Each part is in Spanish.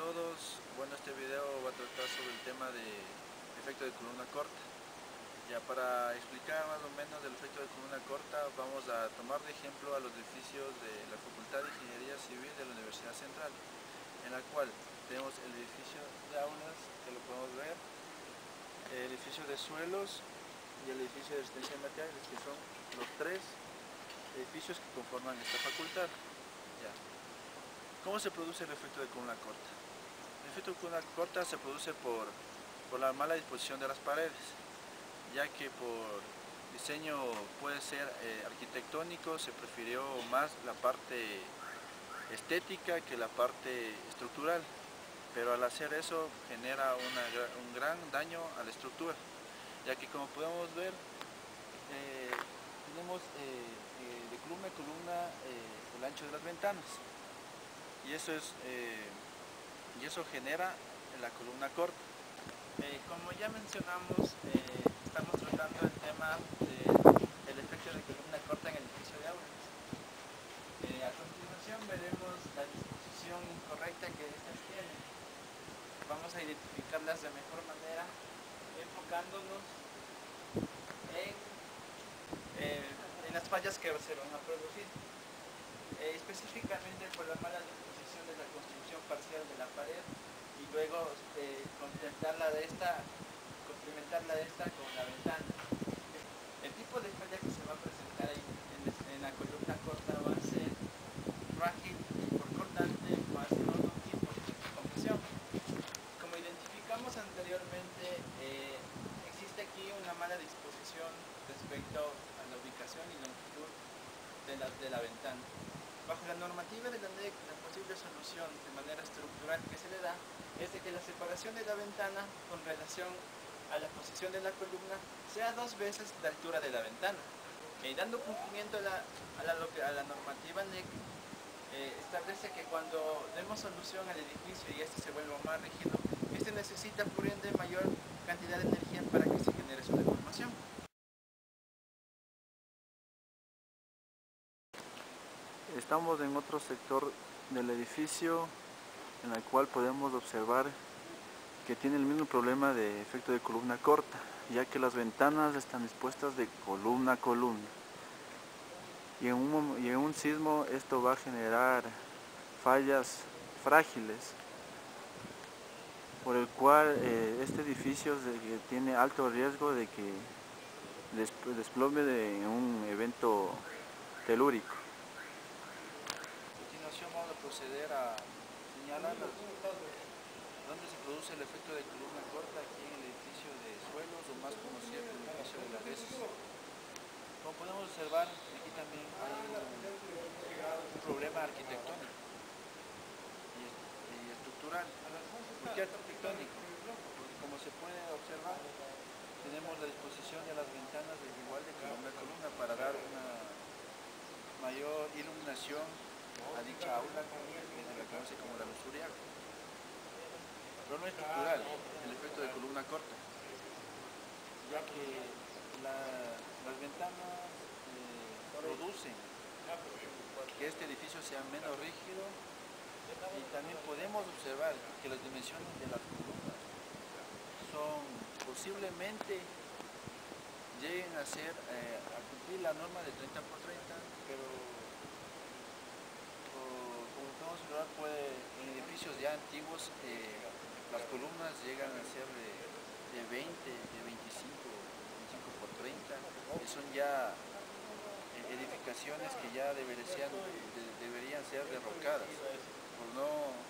todos. Bueno, este video va a tratar sobre el tema de efecto de columna corta. Ya para explicar más o menos el efecto de columna corta, vamos a tomar de ejemplo a los edificios de la Facultad de Ingeniería Civil de la Universidad Central, en la cual tenemos el edificio de aulas, que lo podemos ver, el edificio de suelos y el edificio de resistencia de materiales, que son los tres edificios que conforman esta facultad. Ya. ¿Cómo se produce el efecto de columna corta? El efecto de columna corta se produce por la mala disposición de las paredes, ya que por diseño puede ser arquitectónico, se prefirió más la parte estética que la parte estructural, pero al hacer eso genera un gran daño a la estructura, ya que como podemos ver tenemos de columna a columna el ancho de las ventanas, y eso genera la columna corta. Como ya mencionamos, estamos tratando el tema del efecto de columna corta en el edificio de aulas. A continuación veremos la disposición incorrecta que estas tienen. Vamos a identificarlas de mejor manera enfocándonos en las fallas que se van a producir. Específicamente por la mala disposición de la construcción parcial de la pared y luego complementarla de esta con la ventana. El tipo de falla que se va a presentar en la columna corta va a ser frágil por cortante más no ductil por compresión. Como identificamos anteriormente, existe aquí una mala disposición respecto a la ubicación y longitud de la ventana. Bajo la normativa de la NEC, la posible solución de manera estructural que se le da es de que la separación de la ventana con relación a la posición de la columna sea 2 veces la altura de la ventana. Dando cumplimiento a la normativa NEC, establece que cuando demos solución al edificio y este se vuelva más rígido, este necesita por ende mayor cantidad de energía para que se genere su deformación. Estamos en otro sector del edificio en el cual podemos observar que tiene el mismo problema de efecto de columna corta, ya que las ventanas están dispuestas de columna a columna. Y en un sismo esto va a generar fallas frágiles, por el cual este edificio tiene alto riesgo de que desplome en un evento telúrico. A continuación vamos a proceder a señalar dónde se produce el efecto de columna corta aquí en el edificio de suelos, o más conocido como el edificio de la res. Como podemos observar, aquí también hay un problema arquitectónico y estructural. ¿Por qué arquitectónico? Porque como se puede observar, tenemos la disposición de las ventanas de igual de columna a columna para dar una mayor iluminación a dicha aula, que se la conoce como la luz urial. Problema estructural, el efecto de columna corta, ya que las ventanas producen que este edificio sea menos rígido, y también podemos observar que las dimensiones de las columnas son posiblemente lleguen a cumplir la norma de 30 por 30, pero como podemos observar, en edificios ya antiguos las columnas llegan a ser de 20, de 25 por 30, que son ya edificaciones que ya deberían ser derrocadas,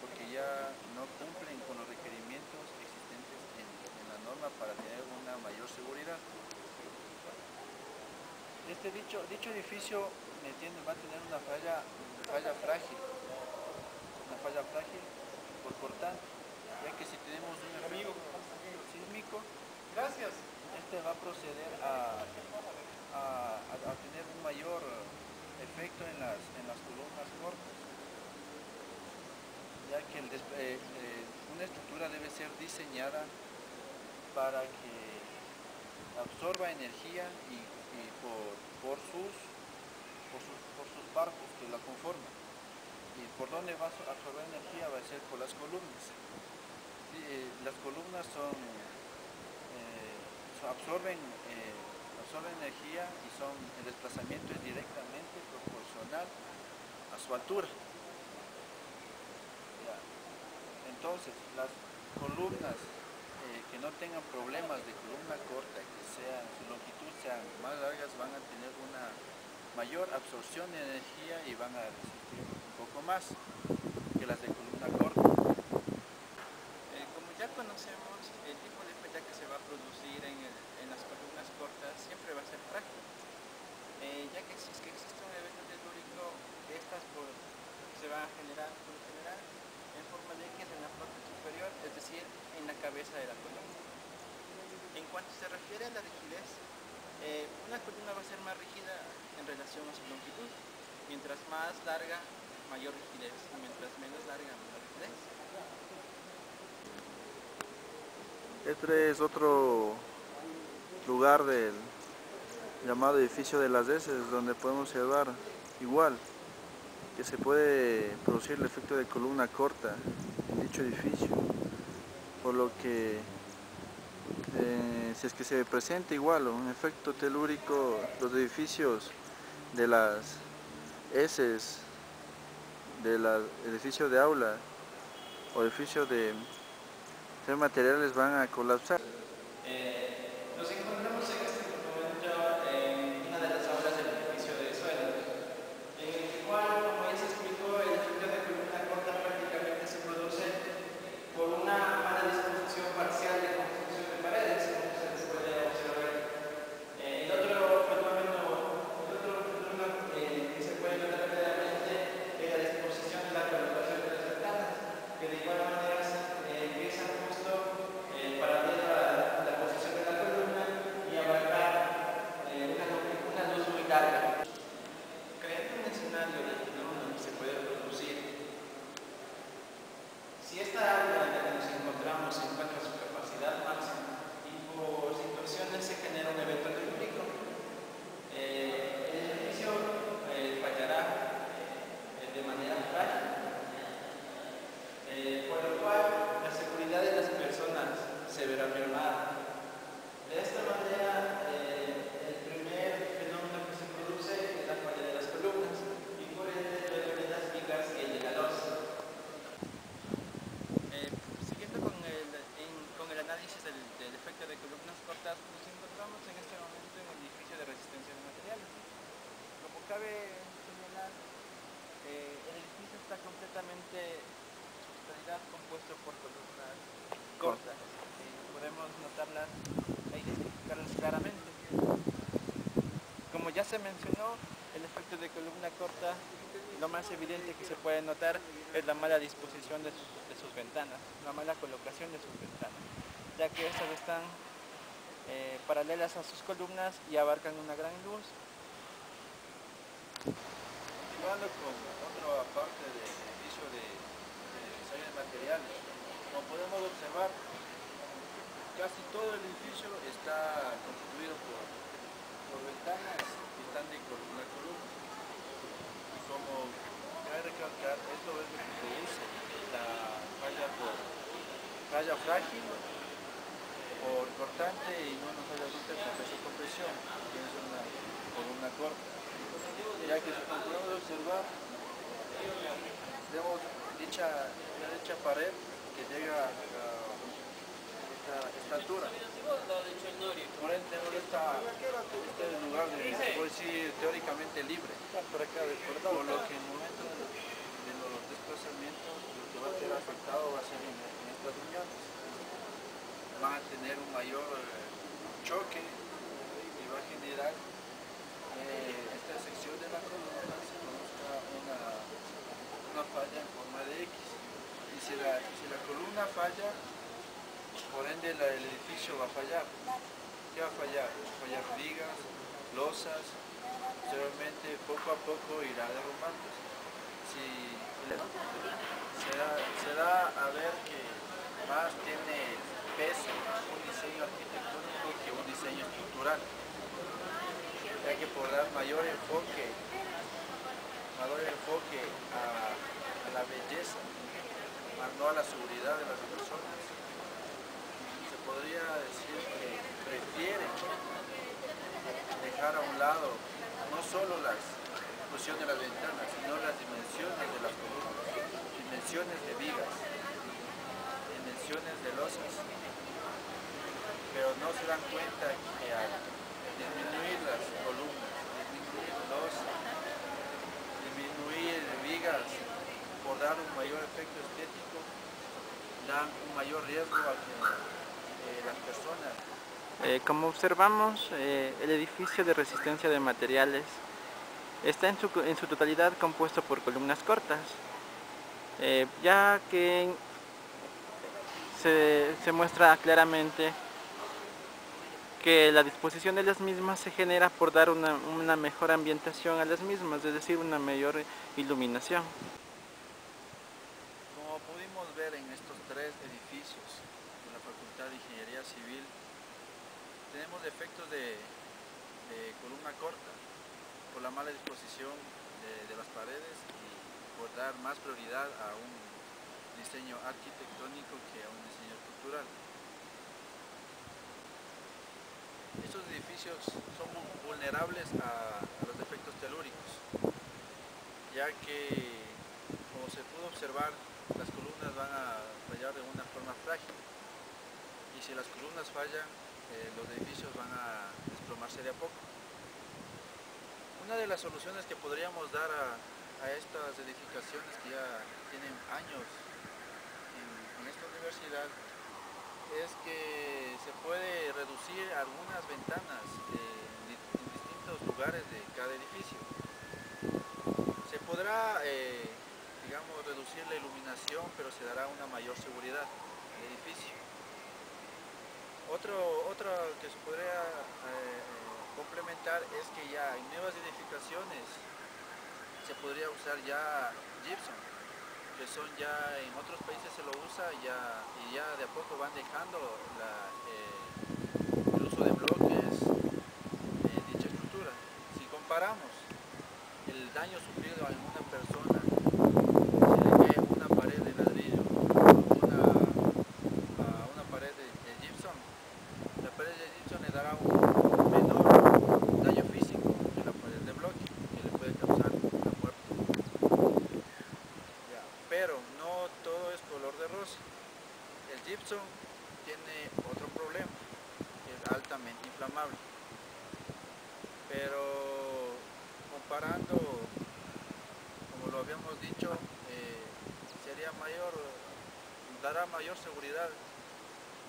porque ya no cumplen con los requerimientos existentes en la norma para tener una mayor seguridad. Dicho edificio va a tener una falla frágil por cortante, ya que si tenemos un efecto sísmico, este va a proceder a tener un mayor efecto en las columnas cortas, ya que una estructura debe ser diseñada para que absorba energía y por sus partes que la conforman. ¿Y por dónde va a absorber energía? Va a ser por las columnas. Sí, las columnas absorben energía y el desplazamiento es directamente proporcional a su altura. Ya. Entonces, las columnas que no tengan problemas de columna corta, que su longitud sean más largas, van a tener una mayor absorción de energía y van a resistir un poco más que las de columna corta. Como ya conocemos, el tipo de falla que se va a producir en las columnas cortas siempre va a ser frágil, ya que si es que existe un evento telúrico, estas se van a generar por lo general en forma de X en la parte superior, es decir, en la cabeza de la columna. En cuanto se refiere a la rigidez, una columna va a ser más rígida en relación a su longitud. Mientras más larga, mayor rigidez, y mientras menos larga, menor rigidez. Este es otro lugar del llamado edificio de las S, donde podemos observar igual que se puede producir el efecto de columna corta en dicho edificio, por lo que si es que se presenta igual un efecto telúrico, los edificios de las S, del edificio de aula o edificios de materiales van a colapsar. Nos encontramos en este momento en una de las aulas del edificio de suelos, en el cual, como ya se explicó, el efecto de columna corta prácticamente se produce por una mala disposición parcial de construcción de paredes, como se puede observar. El otro fenómeno que se puede notar claramente es la disposición de la colocación de las ventanas, que de igual manera empiezan justo paralelo a la posición de la columna y abarcar una luz muy larga. Creando un escenario de fenómeno que se puede producir, si esta aula en la que nos encontramos se encuentra a su capacidad máxima y por situaciones se genera un evento telúrico, el edificio fallará de manera frágil, por lo cual la seguridad de las personas se verá mermada. De esta manera, el primer fenómeno que se produce es la falla de las columnas y por ende duelen las vigas y el de la losa. Siguiendo con el análisis del efecto de columnas cortas, nos encontramos en este momento en el edificio de resistencia de materiales. Como cabe señalar, el edificio está completamente en su totalidad compuesto por columnas cortas. Podemos notarlas e identificarlas claramente. Como ya se mencionó, el efecto de columna corta, lo más evidente que se puede notar es la mala disposición de sus ventanas, la mala colocación de sus ventanas, ya que estas están paralelas a sus columnas y abarcan una gran luz. Continuando con otra parte del edificio de diseño de materiales, como podemos observar, casi todo el edificio está constituido por ventanas que están de columna a columna. Y como cabe recalcar, esto es lo que produce la falla frágil, por cortante y no una falla bruta con peso compresión, que es una columna corta. Ya que como podemos observar, tenemos dicha pared que llega a esta altura. Por ende tenemos este lugar puedo decir, teóricamente libre, por lo que en el momento de los desplazamientos lo que va a ser afectado va a ser en estas uniones. Van a tener un mayor choque y va a generar esta sección de la columna se produzca una falla en forma de X. Y si la columna falla, por ende el edificio va a fallar. ¿Qué va a fallar? Va a fallar vigas, losas, posteriormente poco a poco irá derrumbándose. Se da a ver que más tiene peso un diseño arquitectónico que un diseño estructural, ya que por dar mayor enfoque a a la belleza, más no a la seguridad de las personas. Se podría decir que prefieren dejar a un lado no solo la exclusión de las ventanas, sino las dimensiones de las columnas, dimensiones de vigas, dimensiones de losas, pero no se dan cuenta que al disminuir las columnas, disminuir losas, disminuir vigas, por dar un mayor efecto estético, dan un mayor riesgo a que las personas. Como observamos, el edificio de resistencia de materiales está en su totalidad compuesto por columnas cortas, ya que se muestra claramente que la disposición de las mismas se genera por dar una mejor ambientación a las mismas, es decir, una mayor iluminación. Como pudimos ver en estos tres edificios de la Facultad de Ingeniería Civil, tenemos efectos de columna corta por la mala disposición de las paredes y por dar más prioridad a un diseño arquitectónico que a un diseño estructural. Estos edificios son vulnerables a los efectos telúricos, ya que, como se pudo observar, las columnas van a fallar de una forma frágil, y si las columnas fallan, los edificios van a desplomarse de a poco. Una de las soluciones que podríamos dar a estas edificaciones que ya tienen años en esta universidad es que se puede reducir algunas ventanas en distintos lugares de cada edificio. Se podrá, digamos, reducir la iluminación, pero se dará una mayor seguridad al edificio. Otra que se podría complementar es que ya en nuevas edificaciones se podría usar ya gypsum, que son ya en otros países se lo usa y ya de a poco van dejando el uso de bloques en dicha estructura. Si comparamos el daño sufrido a una persona, si le cae una pared de ladrillo a una pared de gypsum, la pared de gypsum le dará un menor daño físico que la pared de bloque, que le puede causar la muerte. Pero no todo es color de rosa. El gypsum tiene otro problema, que es altamente inflamable. Pero comparando, como lo habíamos dicho, dará mayor seguridad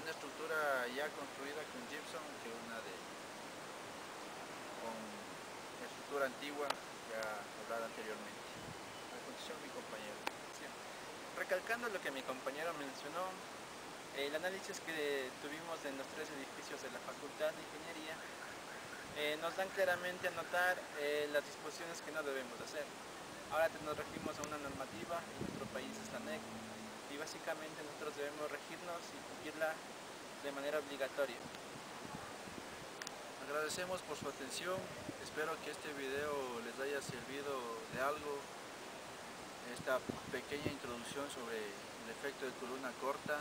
una estructura ya construida con gypsum que una con estructura antigua ya hablada anteriormente. A continuación, mi compañero. Sí. Recalcando lo que mi compañero mencionó, el análisis que tuvimos en los tres edificios de la Facultad de Ingeniería nos dan claramente a notar las disposiciones que no debemos hacer. Ahora nos regimos a una normativa, en nuestro país es la NEC, y básicamente nosotros debemos regirnos y cumplirla de manera obligatoria. Agradecemos por su atención, espero que este video les haya servido de algo, esta pequeña introducción sobre el efecto de columna corta.